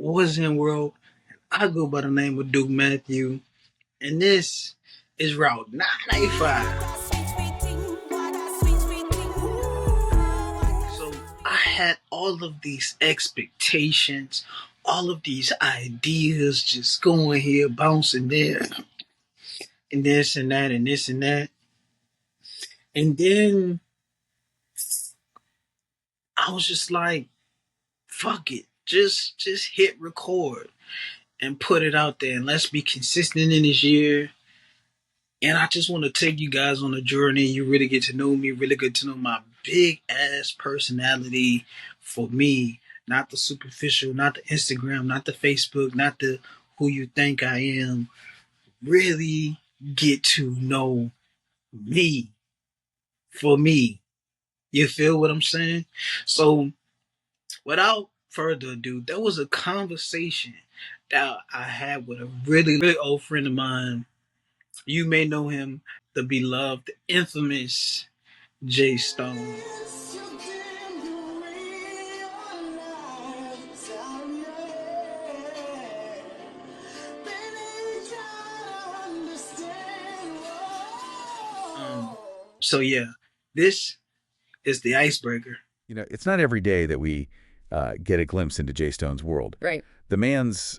What's in world? I go by the name of Duke Matthew, and this is Route 985. So I had all of these expectations, all of these ideas just going here, bouncing there, and this and that, and this and that. And then I was just like, fuck it. Just hit record and put it out there, and let's be consistent in this year. And I just want to take you guys on a journey. You really get to know me, really get to know my big ass personality for me. Not the superficial, not the Instagram, not the Facebook, not the who you think I am. Really get to know me for me. You feel what I'm saying? So without further ado, there was a conversation that I had with a really, really old friend of mine. You may know him, the beloved, the infamous Jay Stone. So yeah, this is the icebreaker. You know, it's not every day that we get a glimpse into Jay Stone's world. Right. The man's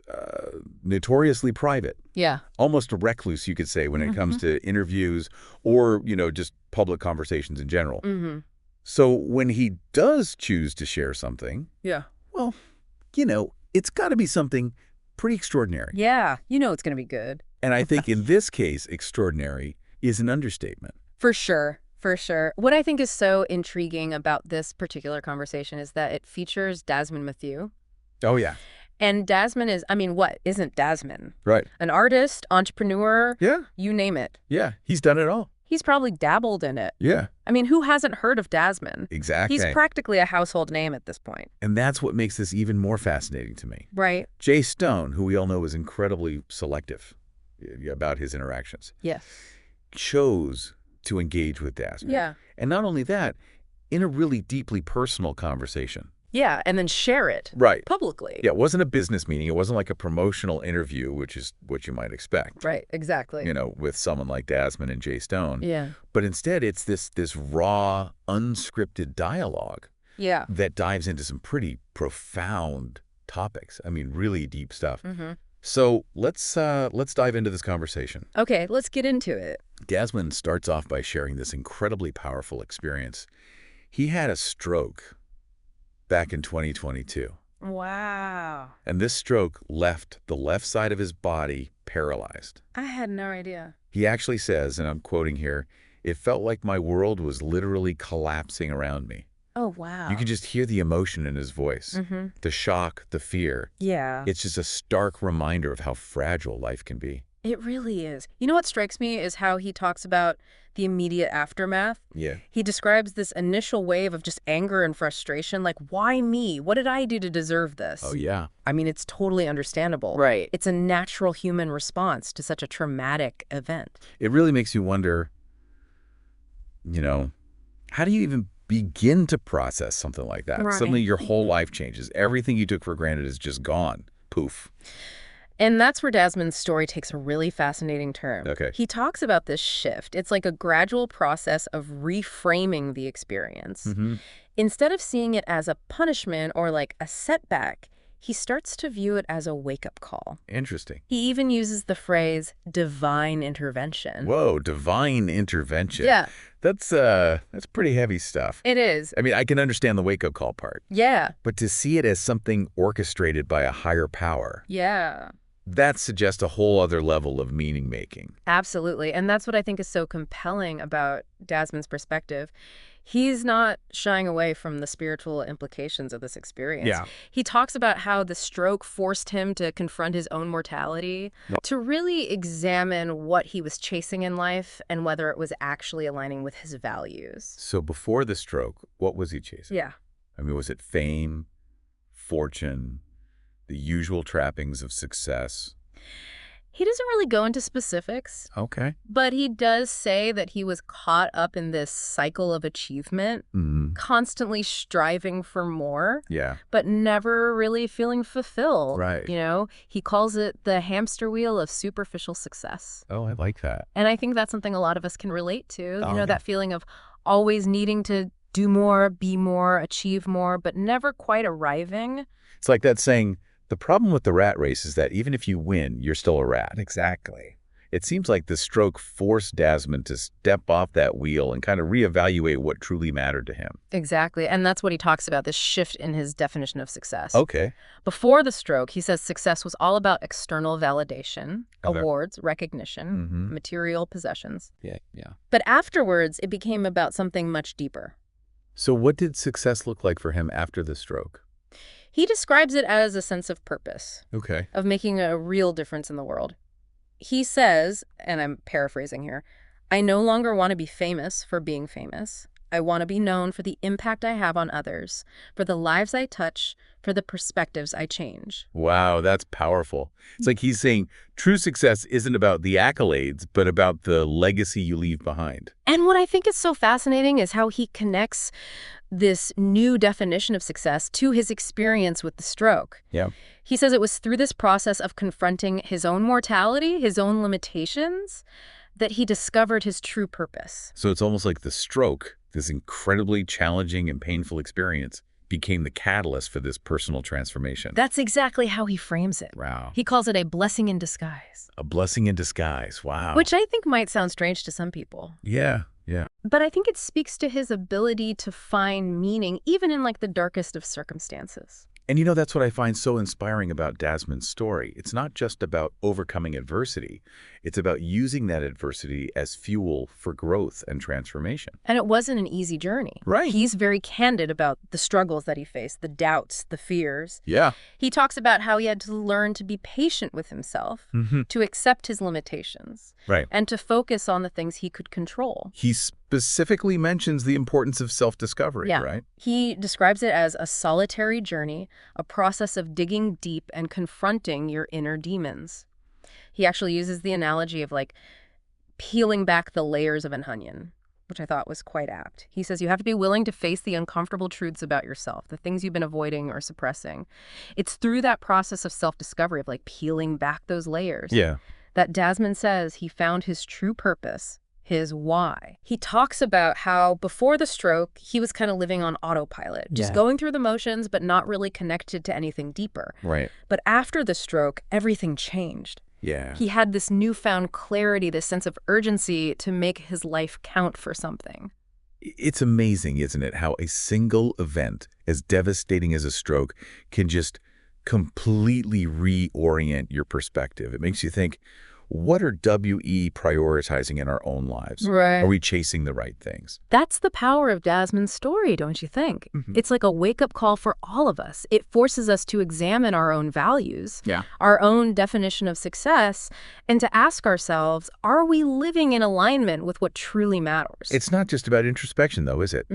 notoriously private. Yeah. Almost a recluse, you could say, when it comes to interviews or, just public conversations in general. So when he does choose to share something, well, it's got to be something pretty extraordinary. Yeah. It's going to be good. And I think in this case, extraordinary is an understatement. For sure. For sure. What I think is so intriguing about this particular conversation is that it features Desmond Matthew. Oh, yeah. And Desmond is, what isn't Desmond? Right. An artist, entrepreneur. Yeah. You name it. Yeah. He's done it all. He's probably dabbled in it. Yeah. Who hasn't heard of Desmond? Exactly. He's practically a household name at this point. And that's what makes this even more fascinating to me. Right. Jay Stone, who we all know is incredibly selective about his interactions. Yes. Chose to engage with Desmond. Yeah. And not only that, in a really deeply personal conversation. Yeah, and then share it. Right. Publicly. Yeah, it wasn't a business meeting. It wasn't like a promotional interview, which is what you might expect. Right, exactly. With someone like Desmond and Jay Stone. Yeah. But instead, it's this raw, unscripted dialogue. Yeah. That dives into some pretty profound topics. Really deep stuff. So let's dive into this conversation. Okay, let's get into it. Desmond starts off by sharing this incredibly powerful experience. He had a stroke back in 2022. Wow. And this stroke left the left side of his body paralyzed. I had no idea. He actually says, and I'm quoting here, "It felt like my world was literally collapsing around me." Oh, wow. You can just hear the emotion in his voice, the shock, the fear. Yeah. It's just a stark reminder of how fragile life can be. It really is. You know what strikes me is how he talks about the immediate aftermath. Yeah. He describes this initial wave of just anger and frustration, like, why me? What did I do to deserve this? Oh, yeah. It's totally understandable. Right. It's a natural human response to such a traumatic event. It really makes you wonder, how do you even begin to process something like that? Right. Suddenly your whole life changes. Everything you took for granted is just gone. Poof. And that's where Desmond's story takes a really fascinating turn. Okay. He talks about this shift. It's like a gradual process of reframing the experience. Instead of seeing it as a punishment or like a setback, he starts to view it as a wake-up call. Interesting. He even uses the phrase divine intervention. Whoa, divine intervention. Yeah. That's pretty heavy stuff. It is. I can understand the wake-up call part. Yeah. But to see it as something orchestrated by a higher power. Yeah. That suggests a whole other level of meaning-making. Absolutely. And that's what I think is so compelling about Desmond's perspective. He's not shying away from the spiritual implications of this experience. Yeah. He talks about how the stroke forced him to confront his own mortality, to really examine what he was chasing in life and whether it was actually aligning with his values. So before the stroke, what was he chasing? Yeah. Was it fame, fortune, the usual trappings of success? He doesn't really go into specifics. Okay. But he does say that he was caught up in this cycle of achievement, constantly striving for more, but never really feeling fulfilled. Right. You know, he calls it the hamster wheel of superficial success. Oh, I like that. And I think that's something a lot of us can relate to. That feeling of always needing to do more, be more, achieve more, but never quite arriving. It's like that saying, the problem with the rat race is that even if you win, you're still a rat. Exactly. It seems like the stroke forced Desmond to step off that wheel and kind of reevaluate what truly mattered to him. Exactly. And that's what he talks about, this shift in his definition of success. Okay. Before the stroke, he says success was all about external validation, awards, recognition, material possessions. Yeah. But afterwards, it became about something much deeper. So what did success look like for him after the stroke? He describes it as a sense of purpose. Okay. Of making a real difference in the world. He says, and I'm paraphrasing here, I no longer want to be famous for being famous. I want to be known for the impact I have on others, for the lives I touch, for the perspectives I change. Wow, that's powerful. It's like he's saying true success isn't about the accolades, but about the legacy you leave behind. And what I think is so fascinating is how he connects this new definition of success to his experience with the stroke. Yeah. He says it was through this process of confronting his own mortality, his own limitations, that he discovered his true purpose. So it's almost like the stroke, this incredibly challenging and painful experience, became the catalyst for this personal transformation. That's exactly how he frames it. Wow. He calls it a blessing in disguise. A blessing in disguise. Wow. Which I think might sound strange to some people. Yeah. But I think it speaks to his ability to find meaning even in like the darkest of circumstances. And that's what I find so inspiring about Desmond's story. It's not just about overcoming adversity. It's about using that adversity as fuel for growth and transformation. And it wasn't an easy journey. Right. He's very candid about the struggles that he faced, the doubts, the fears. Yeah. He talks about how he had to learn to be patient with himself, to accept his limitations, right, and to focus on the things he could control. He specifically mentions the importance of self-discovery, right? He describes it as a solitary journey, a process of digging deep and confronting your inner demons. He actually uses the analogy of like peeling back the layers of an onion, which I thought was quite apt. He says you have to be willing to face the uncomfortable truths about yourself, the things you've been avoiding or suppressing. It's through that process of self-discovery, of like peeling back those layers, that Desmond says he found his true purpose, his why. He talks about how before the stroke, he was kind of living on autopilot, just going through the motions, but not really connected to anything deeper. Right. But after the stroke, everything changed. Yeah. He had this newfound clarity, this sense of urgency to make his life count for something. It's amazing, isn't it, how a single event as devastating as a stroke can just completely reorient your perspective. It makes you think, what are WE prioritizing in our own lives? Right. Are we chasing the right things? That's the power of Desmond's story, don't you think? It's like a wake-up call for all of us. It forces us to examine our own values, our own definition of success, and to ask ourselves, are we living in alignment with what truly matters? It's not just about introspection, though, is it?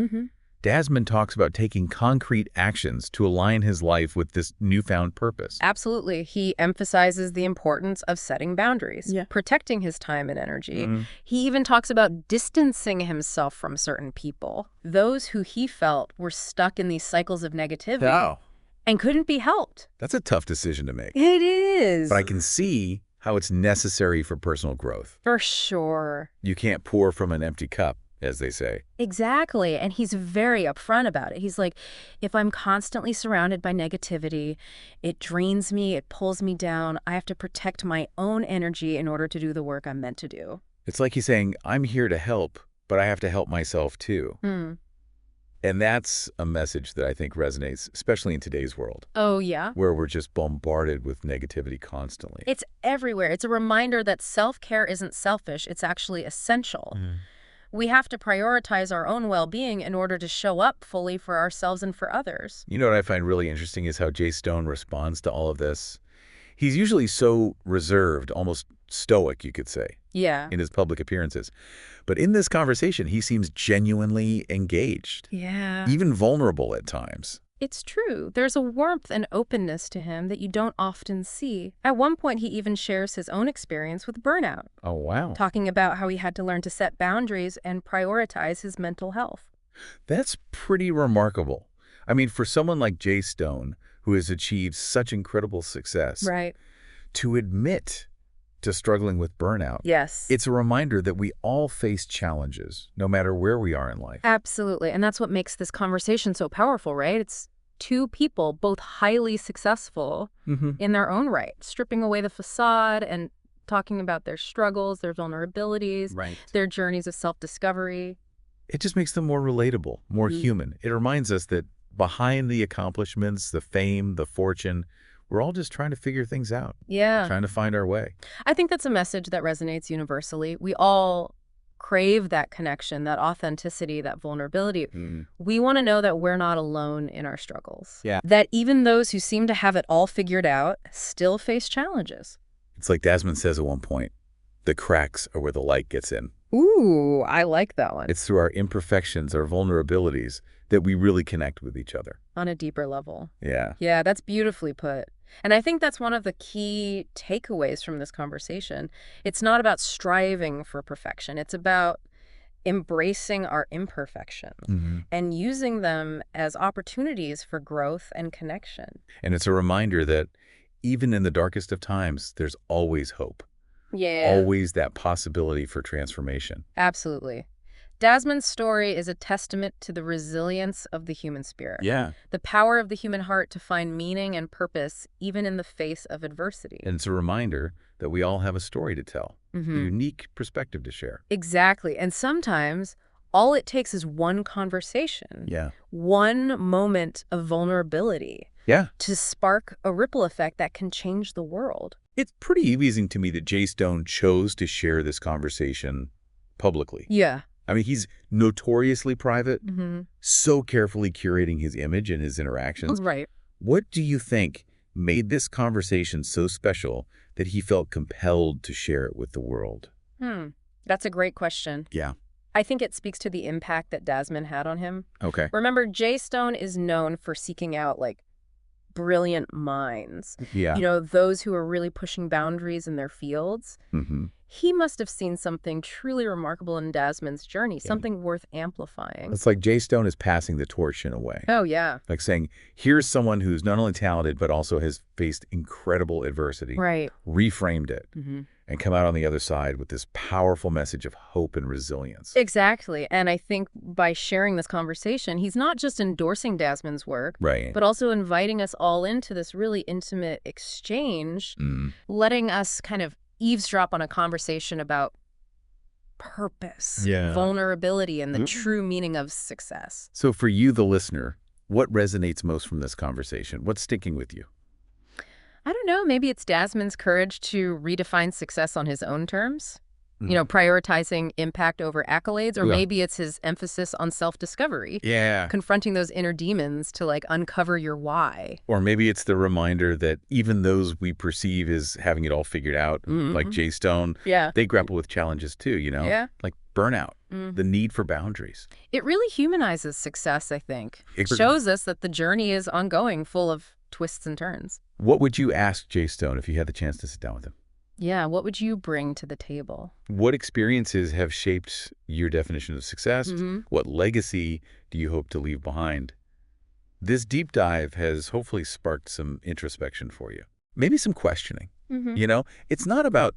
Desmond talks about taking concrete actions to align his life with this newfound purpose. Absolutely. He emphasizes the importance of setting boundaries, protecting his time and energy. He even talks about distancing himself from certain people, those who he felt were stuck in these cycles of negativity and couldn't be helped. That's a tough decision to make. It is. But I can see how it's necessary for personal growth. For sure. You can't pour from an empty cup, as they say. Exactly. And he's very upfront about it. He's like, if I'm constantly surrounded by negativity, it drains me, it pulls me down. I have to protect my own energy in order to do the work I'm meant to do. It's like he's saying, I'm here to help, but I have to help myself too. And that's a message that I think resonates, especially in today's world. Oh, yeah? Where we're just bombarded with negativity constantly. It's everywhere. It's a reminder that self-care isn't selfish. It's actually essential. We have to prioritize our own well-being in order to show up fully for ourselves and for others. You know what I find really interesting is how Jay Stone responds to all of this. He's usually so reserved, almost stoic, you could say, in his public appearances. But in this conversation, he seems genuinely engaged. Yeah. Even vulnerable at times. It's true. There's a warmth and openness to him that you don't often see. At one point, he even shares his own experience with burnout. Oh, wow. Talking about how he had to learn to set boundaries and prioritize his mental health. That's pretty remarkable. I mean, for someone like Jay Stone, who has achieved such incredible success, Right. to admit to struggling with burnout, Yes. it's a reminder that we all face challenges, no matter where we are in life. Absolutely. And that's what makes this conversation so powerful, right? It's two people, both highly successful in their own right, stripping away the facade and talking about their struggles, their vulnerabilities, their journeys of self-discovery. It just makes them more relatable, more human. It reminds us that behind the accomplishments, the fame, the fortune, we're all just trying to figure things out. Yeah. Trying to find our way. I think that's a message that resonates universally. We all crave that connection, that authenticity, that vulnerability. We want to know that we're not alone in our struggles. Yeah. That even those who seem to have it all figured out still face challenges. It's like Desmond says at one point, the cracks are where the light gets in. Ooh, I like that one. It's through our imperfections, our vulnerabilities, that we really connect with each other. On a deeper level. Yeah. Yeah, that's beautifully put. And I think that's one of the key takeaways from this conversation. It's not about striving for perfection. It's about embracing our imperfections and using them as opportunities for growth and connection. And it's a reminder that even in the darkest of times, there's always hope. Yeah. Always that possibility for transformation. Absolutely. Desmond's story is a testament to the resilience of the human spirit. Yeah. The power of the human heart to find meaning and purpose even in the face of adversity. And it's a reminder that we all have a story to tell, a unique perspective to share. Exactly. And sometimes all it takes is one conversation. Yeah. One moment of vulnerability. Yeah. To spark a ripple effect that can change the world. It's pretty amusing to me that Jay Stone chose to share this conversation publicly. Yeah. I mean, he's notoriously private, so carefully curating his image and his interactions. Right. What do you think made this conversation so special that he felt compelled to share it with the world? That's a great question. Yeah. I think it speaks to the impact that Desmond had on him. Okay. Remember, Jay Stone is known for seeking out, brilliant minds. Yeah. You know, those who are really pushing boundaries in their fields. He must have seen something truly remarkable in Desmond's journey, something worth amplifying. It's like Jay Stone is passing the torch in a way. Oh, yeah. Like saying, here's someone who's not only talented, but also has faced incredible adversity. Right. Reframed it. And come out on the other side with this powerful message of hope and resilience. Exactly. And I think by sharing this conversation, he's not just endorsing Desmond's work, Right. but also inviting us all into this really intimate exchange, letting us kind of eavesdrop on a conversation about purpose, vulnerability, and the true meaning of success. So for you, the listener, what resonates most from this conversation? What's sticking with you? I don't know, maybe it's Desmond's courage to redefine success on his own terms, you know, prioritizing impact over accolades, or maybe it's his emphasis on self-discovery. Yeah. Confronting those inner demons to uncover your why. Or maybe it's the reminder that even those we perceive as having it all figured out, like Jay Stone, they grapple with challenges too, you know? Yeah. Like burnout, the need for boundaries. It really humanizes success, I think. It shows us that the journey is ongoing, full of twists and turns. What would you ask Jay Stone if you had the chance to sit down with him? Yeah, what would you bring to the table? What experiences have shaped your definition of success? What legacy do you hope to leave behind? This deep dive has hopefully sparked some introspection for you. Maybe some questioning. You know, it's not about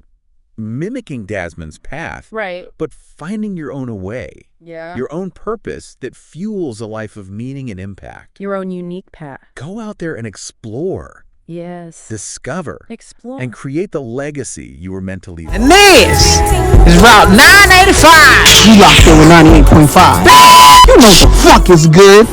mimicking Desmond's path, Right. but finding your own way, Yeah. your own purpose that fuels a life of meaning and impact. Your own unique path. Go out there and explore, Yes. discover, Explore. and create the legacy you were meant to leave. And this is Route 985. You locked in with 98.5. You know the funk is good.